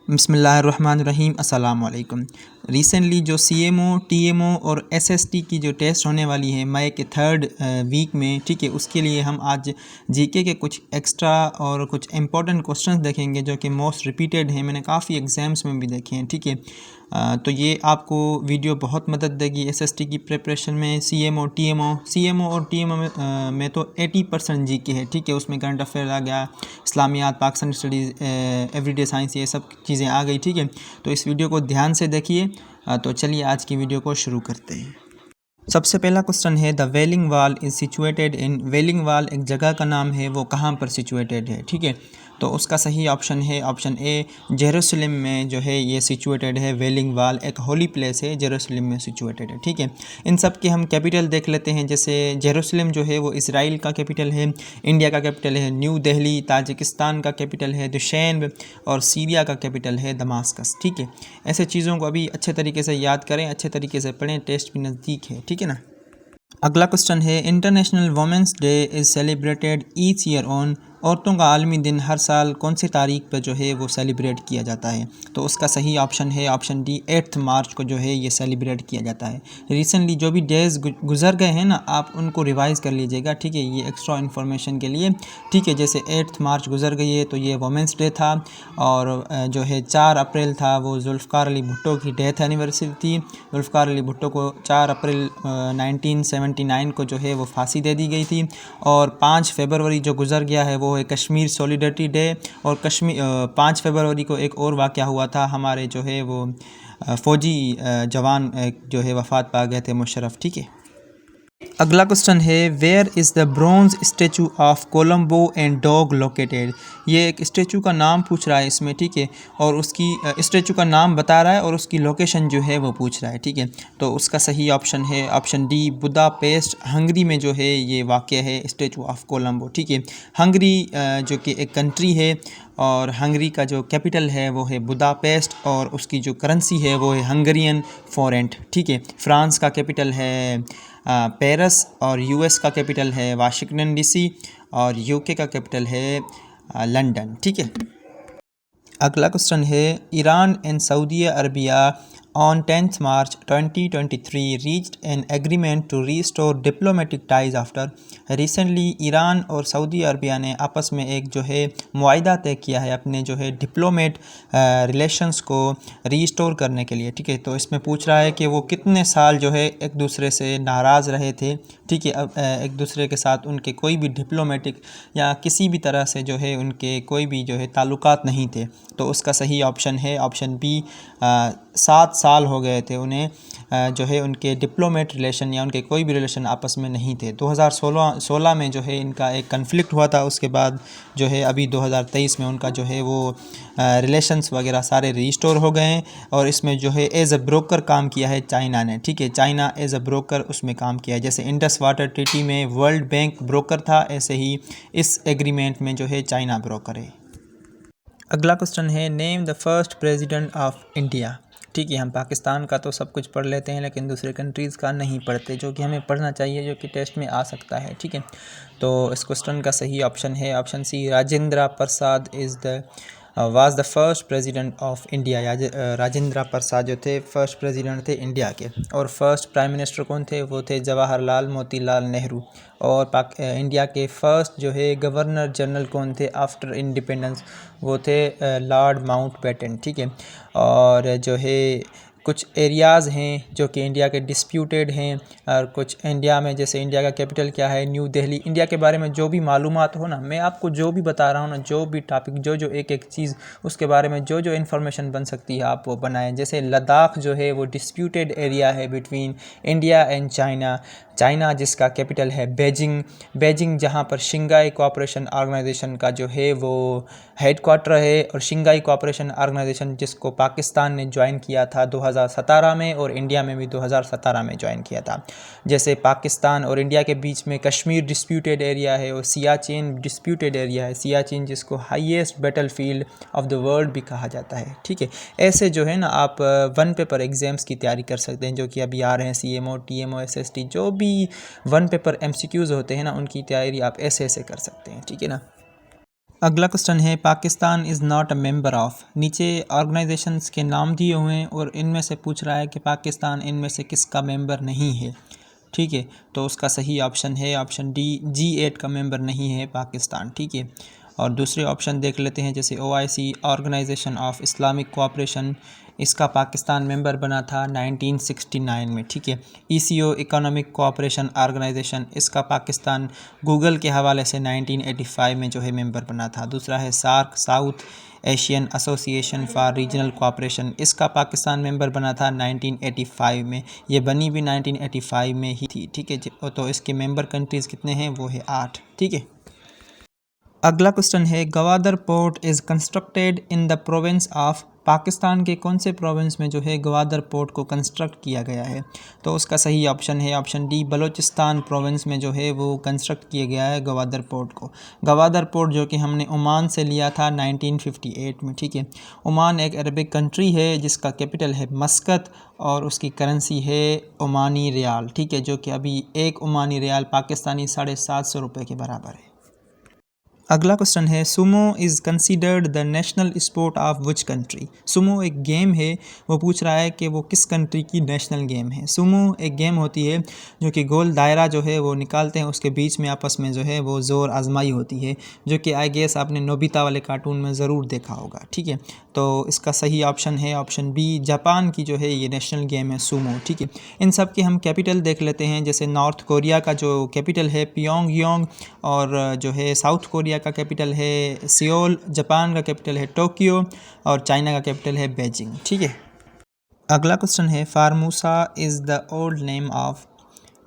बिस्मिल्लाहिर्रहमानिर्रहीम अस्सलाम वालेकुम। रिसेंटली जो सीएमओ, टीएमओ और एसएसटी की जो टेस्ट होने वाली है मई के थर्ड वीक में, ठीक है, उसके लिए हम आज जीके के कुछ एक्स्ट्रा और कुछ इंपॉर्टेंट क्वेश्चंस देखेंगे जो कि मोस्ट रिपीटेड हैं। मैंने काफ़ी एग्ज़ाम्स में भी देखे हैं, ठीक है। तो ये आपको वीडियो बहुत मदद देगी एसएसटी की प्रिपरेशन में। सीएमओ और टीएमओ में तो 80% जीके है, ठीक है। उसमें करंट अफेयर आ गया, इस्लामियात, पाकिस्तान स्टडीज़, एवरीडे साइंस, ये सब चीज़ें आ गई, ठीक है। तो इस वीडियो को ध्यान से देखिए। तो चलिए आज की वीडियो को शुरू करते हैं। सबसे पहला क्वेश्चन है, द वेलिंग वाल इज़ सिचुएटेड इन। वेलिंग वाल एक जगह का नाम है, वो कहाँ पर सिचुएटेड है, ठीक है। तो उसका सही ऑप्शन है ऑप्शन ए, जेरूसलम में जो है ये सिचुएटेड है। वेलिंग वाल एक होली प्लेस है, जेरूसलम में सिचुएटेड है, ठीक है। इन सब के हम कैपिटल देख लेते हैं। जैसे जेरूसलम जो है वो इसराइल का कैपिटल है, इंडिया का कैपिटल है न्यू दिल्ली, ताजिकिस्तान का कैपिटल है दुशैन और सीरिया का कैपिटल है दमास्कस, ठीक है। ऐसे चीज़ों को अभी अच्छे तरीके से याद करें, अच्छे तरीके से पढ़ें, टेस्ट भी नज़दीक है, ठीक है ना। अगला क्वेश्चन है, international women's day is celebrated each year on. औरतों का आलमी दिन हर साल कौन सी तारीख पर जो है वो सेलिब्रेट किया जाता है। तो उसका सही ऑप्शन है ऑप्शन डी, 8 मार्च को जो है ये सेलिब्रेट किया जाता है। रिसेंटली जो भी डेज़ गुजर गए हैं ना, आप उनको रिवाइज़ कर लीजिएगा, ठीक है, ये एक्स्ट्रा इन्फॉर्मेशन के लिए, ठीक है। जैसे 8 मार्च गुजर गई है तो ये वुमेंस डे था, और जो है 4 अप्रैल था वो जुल्फ़िकार अली भुट्टो की डेथ एनिवर्सरी थी। जुल्फ़िकार अली भुट्टो को 4 अप्रैल 1979 को जो है वो फांसी दे दी गई थी। और 5 फरवरी जो गुजर गया है वो है कश्मीर सॉलिडरिटी डे। और 5 फरवरी को एक और वाक़या हुआ था, हमारे जो है वो फ़ौजी जवान जो है वफ़ात पा गए थे, मुशर्रफ, ठीक है। अगला क्वेश्चन है, where is the bronze statue of Columbo and dog located. ये एक स्टेचू का नाम पूछ रहा है इसमें, ठीक है, और उसकी स्टेचू का नाम बता रहा है और उसकी लोकेशन जो है वो पूछ रहा है, ठीक है। तो उसका सही ऑप्शन है ऑप्शन डी, बुदापेस्ट, हंगरी में जो है ये वाक़या है स्टेचू ऑफ कोलंबो, ठीक है। हंगरी जो कि एक कंट्री है, और हंगरी का जो कैपिटल है वो है बुदापेस्ट, और उसकी जो करेंसी है वो है हंगरियन फॉरेंट, ठीक है। फ्रांस का कैपिटल है पेरिस, और यूएस का कैपिटल है वाशिंगटन डीसी, और यूके का कैपिटल है लंदन, ठीक है। अगला क्वेश्चन है, Iran and Saudi Arabia on 10 March 2023 reached an agreement to restore diplomatic ties after. Recently Iran और सऊदी अरबिया ने आपस में एक जो है मुआहिदा तय किया है अपने जो है डिप्लोमेट रिलेशंस को रीस्टोर करने के लिए, ठीक है। तो इसमें पूछ रहा है कि वो कितने साल जो है एक दूसरे से नाराज़ रहे थे, ठीक है। अब एक दूसरे के साथ उनके कोई भी डिप्लोमेटिक या किसी भी तरह से जो है उनके कोई भी जो है ताल्लुकात नहीं थे। तो उसका सही ऑप्शन है ऑप्शन बी, 7 साल हो गए थे उन्हें जो है उनके डिप्लोमेट रिलेशन या उनके कोई भी रिलेशन आपस में नहीं थे। 2016 में जो है इनका एक कन्फ्लिक्ट हुआ था, उसके बाद जो है अभी 2023 में उनका जो है वो रिलेशंस वगैरह सारे रीस्टोर हो गए हैं। और इसमें जो है एज अ ब्रोकर काम किया है चाइना ने, ठीक है। चाइना एज अ ब्रोकर उसमें काम किया है। जैसे इंडस वाटर ट्रीटी में वर्ल्ड बैंक ब्रोकर था, ऐसे ही इस एग्रीमेंट में जो है चाइना ब्रोकर है। अगला क्वेश्चन है, name the first president of India. ठीक है, हम पाकिस्तान का तो सब कुछ पढ़ लेते हैं लेकिन दूसरे कंट्रीज़ का नहीं पढ़ते, जो कि हमें पढ़ना चाहिए, जो कि टेस्ट में आ सकता है, ठीक है। तो इस क्वेश्चन का सही ऑप्शन है option C, Rajendra Prasad is the was the first president of India. Rajendra Prasad जो थे फर्स्ट प्रेसिडेंट थे इंडिया के। और फर्स्ट प्राइम मिनिस्टर कौन थे, वो थे जवाहरलाल मोतीलाल नेहरू। और इंडिया के फर्स्ट जो है गवर्नर जनरल कौन थे आफ्टर इंडिपेंडेंस, वो थे लॉर्ड माउंटबेटन, ठीक है। और जो है कुछ एरियाज़ हैं जो कि इंडिया के डिस्प्यूटेड हैं, और कुछ इंडिया में, जैसे इंडिया का कैपिटल क्या है, न्यू दिल्ली। इंडिया के बारे में जो भी मालूमात हो ना, मैं आपको जो भी बता रहा हूँ ना, जो भी टॉपिक, जो जो एक एक चीज़ उसके बारे में जो जो इन्फॉर्मेशन बन सकती है आप वो बनाएं। जैसे लद्दाख जो है वो डिस्प्यूटेड एरिया है between India and China. China जिसका कैपिटल है बेजिंग जहाँ पर शंघाई कोऑपरेशन ऑर्गेनाइजेशन का जो है वो हेडक्वार्टर है। और शंघाई कोऑपरेशन ऑर्गेनाइजेशन जिसको पाकिस्तान ने ज्वाइन किया था 2017 में, और इंडिया में भी 2017 में ज्वाइन किया था। जैसे पाकिस्तान और इंडिया के बीच में कश्मीर डिस्प्यूटेड एरिया है, और सियाचिन डिस्प्यूटेड एरिया है, सियाचिन जिसको highest battlefield of the world भी कहा जाता है, ठीक है। ऐसे जो है ना आप वन पेपर एग्जाम्स की तैयारी कर सकते हैं, जो कि अभी आ रहे हैं, सीएमओ, टीएमओ, एसएसटी, जो भी वन पेपर एमसीक्यूज़ होते हैं ना, उनकी तैयारी आप ऐसे ऐसे कर सकते हैं, ठीक है ना। अगला क्वेश्चन है Pakistan is not a member of. नीचे ऑर्गेनाइजेशंस के नाम दिए हुए हैं और इनमें से पूछ रहा है कि पाकिस्तान इनमें से किसका मेंबर नहीं है। ठीक है, तो उसका सही ऑप्शन है ऑप्शन डी, G8 का मेंबर नहीं है पाकिस्तान। ठीक है, और दूसरे ऑप्शन देख लेते हैं, जैसे OIC organisation of Islamic cooperation, इसका पाकिस्तान मेंबर बना था 1969 में। ठीक है, ECO इकोनॉमिक कोऑपरेशन ऑर्गेनाइजेशन, इसका पाकिस्तान गूगल के हवाले से 1985 में जो है मेंबर बना था। दूसरा है SAARC South Asian Association for Regional Cooperation, इसका पाकिस्तान मेंबर बना था 1985 में। ये बनी भी 1985 में ही थी। ठीक है, तो इसके मेंबर कंट्रीज़ कितने हैं, वो है 8। ठीक है, अगला क्वेश्चन है Gwadar port is constructed in the province of. Pakistan के कौन से प्रोविंस में जो है गवादर पोर्ट को कंस्ट्रक्ट किया गया है, तो उसका सही ऑप्शन है ऑप्शन डी, बलूचिस्तान प्रोविंस में जो है वो कंस्ट्रक्ट किया गया है गवादर पोर्ट को। गवादर पोर्ट जो कि हमने ओमान से लिया था 1958 में। ठीक है, ओमान एक अरबिक कंट्री है जिसका कैपिटल है मस्कत और उसकी करेंसी है ओमानी रियाल। ठीक है, जो कि अभी एक ओमानी रियाल पाकिस्तानी 750 रुपये के बराबर है। अगला क्वेश्चन है Sumo is considered the national sport of which country. Sumo एक गेम है, वो पूछ रहा है कि वो किस कंट्री की नेशनल गेम है। सुमो एक गेम होती है जो कि गोल दायरा जो है वो निकालते हैं, उसके बीच में आपस में जो है वो ज़ोर आजमाई होती है, जो कि आई गेस आपने नोबिता वाले कार्टून में ज़रूर देखा होगा। ठीक है, तो इसका सही ऑप्शन है ऑप्शन बी, जापान की जो है ये नेशनल गेम है सुमो। ठीक है, इन सब के हम कैपिटल देख लेते हैं, जैसे नॉर्थ कोरिया का जो कैपिटल है प्योंगयांग, और जो है साउथ कोरिया का कैपिटल है सियोल, जापान का कैपिटल है टोक्यो और चाइना का कैपिटल है बीजिंग। ठीक है, अगला क्वेश्चन है Formosa is the old name of.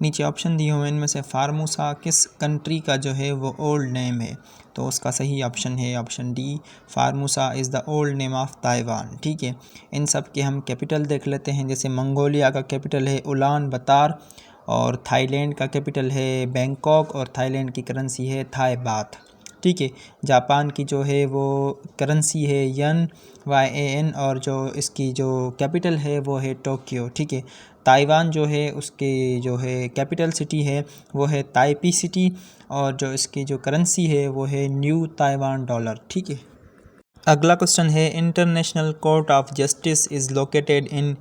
नीचे ऑप्शन दिए हुए इनमें से फार्मूसा किस कंट्री का जो है वो ओल्ड नेम है, तो उसका सही ऑप्शन है option D, Formosa is the old name of Taiwan. ठीक है, इन सब के हम कैपिटल देख लेते हैं, जैसे मंगोलिया का कैपिटल है उलान बतार और थाईलैंड का कैपिटल है बैंकॉक और थाईलैंड की करेंसी है थाई बाथ। ठीक है, जापान की जो है वो करेंसी है यन YAN और जो इसकी जो कैपिटल है वो है टोक्यो। ठीक है, ताइवान जो है उसके जो है कैपिटल सिटी है वो है ताइपी सिटी और जो इसकी जो करेंसी है वो है न्यू ताइवान डॉलर। ठीक है, अगला क्वेश्चन है international court of justice is located in.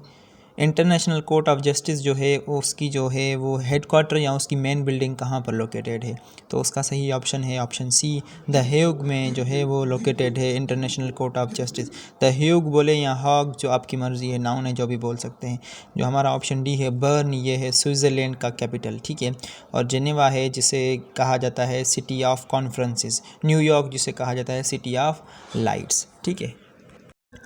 International court of justice जो है उसकी जो है वो हेडक्वार्टर या उसकी मेन बिल्डिंग कहाँ पर लोकेटेड है, तो उसका सही ऑप्शन है ऑप्शन सी, द हेग में जो है वो लोकेटेड है international court of justice. The Hague बोले या हॉग, जो आपकी मर्ज़ी है, नाउन है जो भी बोल सकते हैं। जो हमारा ऑप्शन डी है बर्न, ये है स्विट्ज़रलैंड का कैपिटल। ठीक है, और जेनेवा है जिसे कहा जाता है सिटी ऑफ कॉन्फ्रेंसेस, न्यूयॉर्क जिसे कहा जाता है सिटी ऑफ लाइट्स। ठीक है,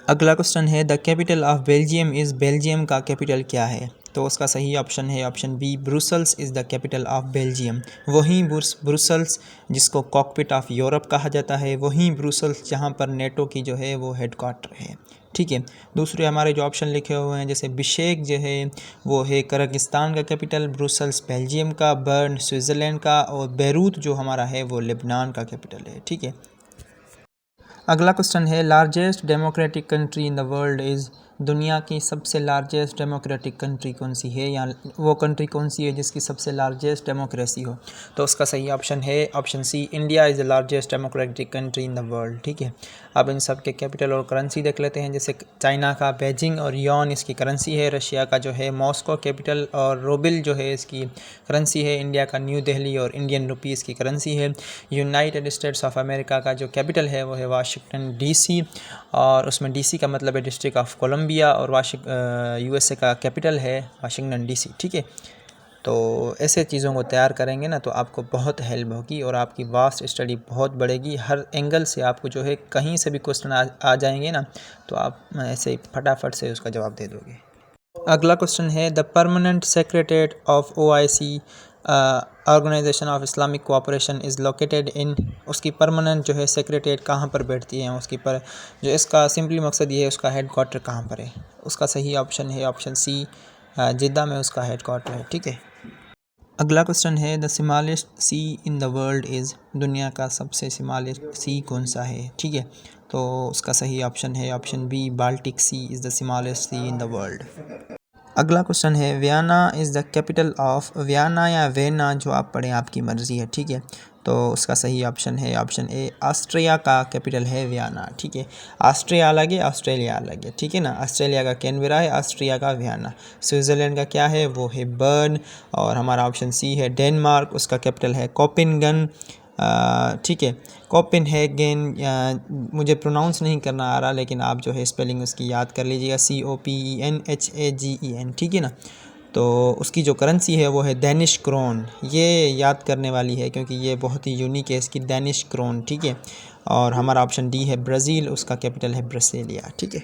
अगला क्वेश्चन है the capital of Belgium is. Belgium का कैपिटल क्या है, तो उसका सही ऑप्शन है option B, Brussels is the capital of Belgium. वहीं ब्रुसल्स जिसको कॉकपिट ऑफ यूरोप कहा जाता है, वहीं ब्रुसल्स जहां पर नेटो की जो है वो हेडक्वार्टर है। ठीक है, दूसरे हमारे जो ऑप्शन लिखे हुए हैं, जैसे बिशेक जो है वो है किर्गिस्तान का कैपिटल, ब्रुसल्स बेल्जियम का, बर्न स्विट्ज़रलैंड का और बैरूत जो हमारा है वो लेबनान का कैपिटल है। ठीक है, अगला क्वेश्चन है largest democratic country in the world is. दुनिया की सबसे लार्जेस्ट डेमोक्रेटिक कंट्री कौन सी है, या वो कंट्री कौन सी है जिसकी सबसे लार्जेस्ट डेमोक्रेसी हो, तो उसका सही ऑप्शन है option C, India is the largest democratic country in the world. ठीक है, अब इन सब के कैपिटल और करेंसी देख लेते हैं, जैसे चाइना का बीजिंग और यॉन इसकी करेंसी है, रशिया का जो है मॉस्को कैपिटल और रूबल जो है इसकी करेंसी है, इंडिया का न्यू दिल्ली और इंडियन रुपी इसकी करेंसी है। यूनाइटेड स्टेट्स ऑफ अमेरिका का जो कैपिटल है वो है वाशिंगटन DC और उसमें DC का मतलब है डिस्ट्रिक्ट ऑफ कोलंबिया और USA का कैपिटल है वाशिंगटन DC। ठीक है, तो ऐसे चीज़ों को तैयार करेंगे ना तो आपको बहुत हेल्प होगी और आपकी वास्ट स्टडी बहुत बढ़ेगी। हर एंगल से आपको जो है कहीं से भी क्वेश्चन आ जाएंगे ना तो आप ऐसे फटाफट से उसका जवाब दे दोगे। अगला क्वेश्चन है the permanent secretariat of OIC organisation of Islamic cooperation is located in. उसकी परमानेंट जो है सेक्रेटरीट कहाँ पर बैठती है, उसकी पर जो इसका सिंपली मकसद ये है उसका हेडक्वार्टर कहाँ पर है, उसका सही ऑप्शन है ऑप्शन सी, जिद्दा में उसका हेडक्वार्टर है। ठीक है, अगला क्वेश्चन है the smallest sea in the world is. दुनिया का सबसे स्मॉलेस्ट सी कौन सा है। ठीक है, तो उसका सही ऑप्शन है option B, Baltic sea is the smallest sea in the world. अगला क्वेश्चन है Vienna is the capital of. Vienna या वेना जो आप पढ़ें आपकी मर्ज़ी है। ठीक है, तो उसका सही ऑप्शन है ऑप्शन ए, ऑस्ट्रिया का कैपिटल है वियना। ठीक है, ऑस्ट्रिया अलग है, ऑस्ट्रेलिया अलग है, ठीक है ना। ऑस्ट्रेलिया का कैनबेरा है, ऑस्ट्रिया का वियना। स्विट्ज़रलैंड का क्या है, वो है बर्न। और हमारा ऑप्शन सी है डेनमार्क, उसका कैपिटल है कोपेनगन। ठीक है, कोपेनहेगन, मुझे प्रोनाउंस नहीं करना आ रहा, लेकिन आप जो है स्पेलिंग उसकी याद कर लीजिएगा, COPENHAGEN, ठीक है ना। तो उसकी जो करेंसी है वो है डेनिश क्रोन, ये याद करने वाली है क्योंकि ये बहुत ही यूनिक है इसकी, डेनिश क्रोन। ठीक है, और हमारा ऑप्शन डी है ब्राज़ील, उसका कैपिटल है ब्रासिलिया। ठीक है,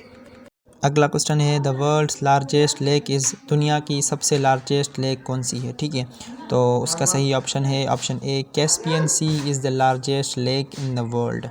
अगला क्वेश्चन है the world's largest lake is, दुनिया की सबसे लार्जेस्ट लेक कौन सी है। ठीक है, तो उसका सही ऑप्शन है option A, Caspian sea is the largest lake in the world.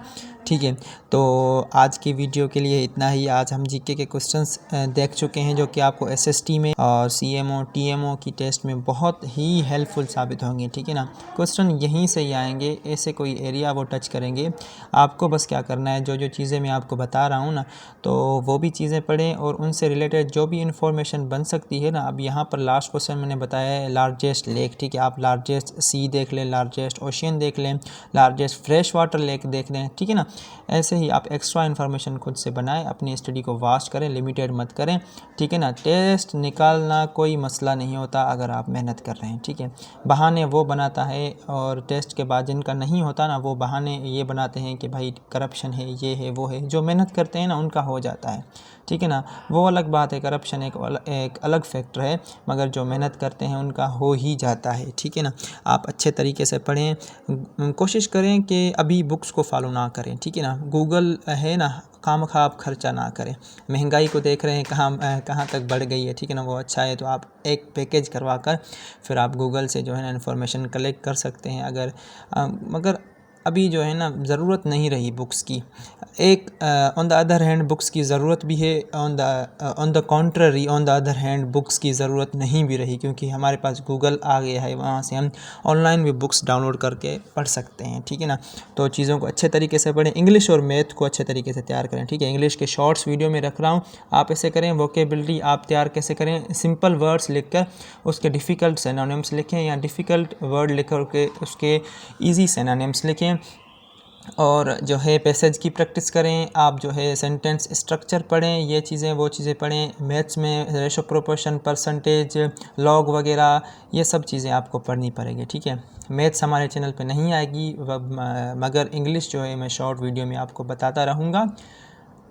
ठीक है, तो आज की वीडियो के लिए इतना ही। आज हम जीके के क्वेश्चंस देख चुके हैं जो कि आपको एसएसटी में और सीएमओ टीएमओ की टेस्ट में बहुत ही हेल्पफुल साबित होंगे। ठीक है ना, क्वेश्चन यहीं से ही आएंगे, ऐसे कोई एरिया वो टच करेंगे। आपको बस क्या करना है, जो जो चीज़ें मैं आपको बता रहा हूँ ना, तो वो भी चीज़ें पढ़ें और उनसे रिलेटेड जो भी इन्फॉर्मेशन बन सकती है ना। अब यहाँ पर लास्ट क्वेश्चन मैंने बताया है लार्जेस्ट लेक। ठीक है, आप लार्जेस्ट सी देख लें, लार्जेस्ट ओशियन देख लें, लार्जेस्ट फ्रेश वाटर लेक देख लें। ठीक है ना, ऐसे ही आप एक्स्ट्रा इन्फॉर्मेशन खुद से बनाएं, अपनी स्टडी को वास्ट करें, लिमिटेड मत करें। ठीक है ना, टेस्ट निकालना कोई मसला नहीं होता अगर आप मेहनत कर रहे हैं। ठीक है, बहाने वो बनाता है और टेस्ट के बाद जिनका नहीं होता ना, वो बहाने ये बनाते हैं कि भाई करप्शन है, ये है, वो है। जो मेहनत करते हैं ना उनका हो जाता है। ठीक है ना, वो अलग बात है, करप्शन एक अलग फैक्टर है, मगर जो मेहनत करते हैं उनका हो ही जाता है। ठीक है ना, आप अच्छे तरीके से पढ़ें, कोशिश करें कि अभी बुक्स को फॉलो ना करें। ठीक है ना, गूगल है ना, खामखा आप खर्चा ना करें। महंगाई को देख रहे हैं कहाँ तक बढ़ गई है। ठीक है ना, वो अच्छा है तो आप एक पैकेज करवा कर फिर आप गूगल से जो है ना इन्फॉर्मेशन कलेक्ट कर सकते हैं। मगर अभी जो है ना ज़रूरत नहीं रही बुक्स की। एक on the other hand books की ज़रूरत भी है, on the contrary on the other hand books की ज़रूरत नहीं भी रही, क्योंकि हमारे पास गूगल आ गया है, वहाँ से हम ऑनलाइन भी बुक्स डाउनलोड करके पढ़ सकते हैं। ठीक है ना, तो चीज़ों को अच्छे तरीके से पढ़ें, इंग्लिश और मैथ को अच्छे तरीके से तैयार करें। ठीक है, इंग्लिश के शॉर्ट्स वीडियो में रख रहा हूँ, आप ऐसे करें। वोकेबलरी आप तैयार कैसे करें, सिंपल वर्ड्स लिखकर उसके डिफ़िकल्ट सिनोनिम्स लिखें, या डिफ़िकल्ट वर्ड लिख के उसके ईजी सिनोनिम्स लिखें। और जो है पैसेज की प्रैक्टिस करें, आप जो है सेंटेंस स्ट्रक्चर पढ़ें, ये चीज़ें वो चीज़ें पढ़ें। मैथ्स में रेशो, प्रोपोर्शन, परसेंटेज, लॉग वगैरह ये सब चीज़ें आपको पढ़नी पड़ेगी। ठीक है, मैथ्स हमारे चैनल पे नहीं आएगी, मगर इंग्लिश जो है मैं शॉर्ट वीडियो में आपको बताता रहूँगा।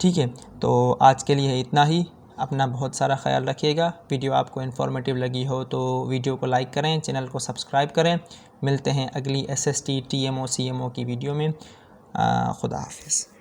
ठीक है, तो आज के लिए इतना ही। अपना बहुत सारा ख्याल रखिएगा। वीडियो आपको इन्फॉर्मेटिव लगी हो तो वीडियो को लाइक करें, चैनल को सब्सक्राइब करें। मिलते हैं अगली एसएसटी, टीएमओ, सीएमओ की वीडियो में। खुदा हाफिज़।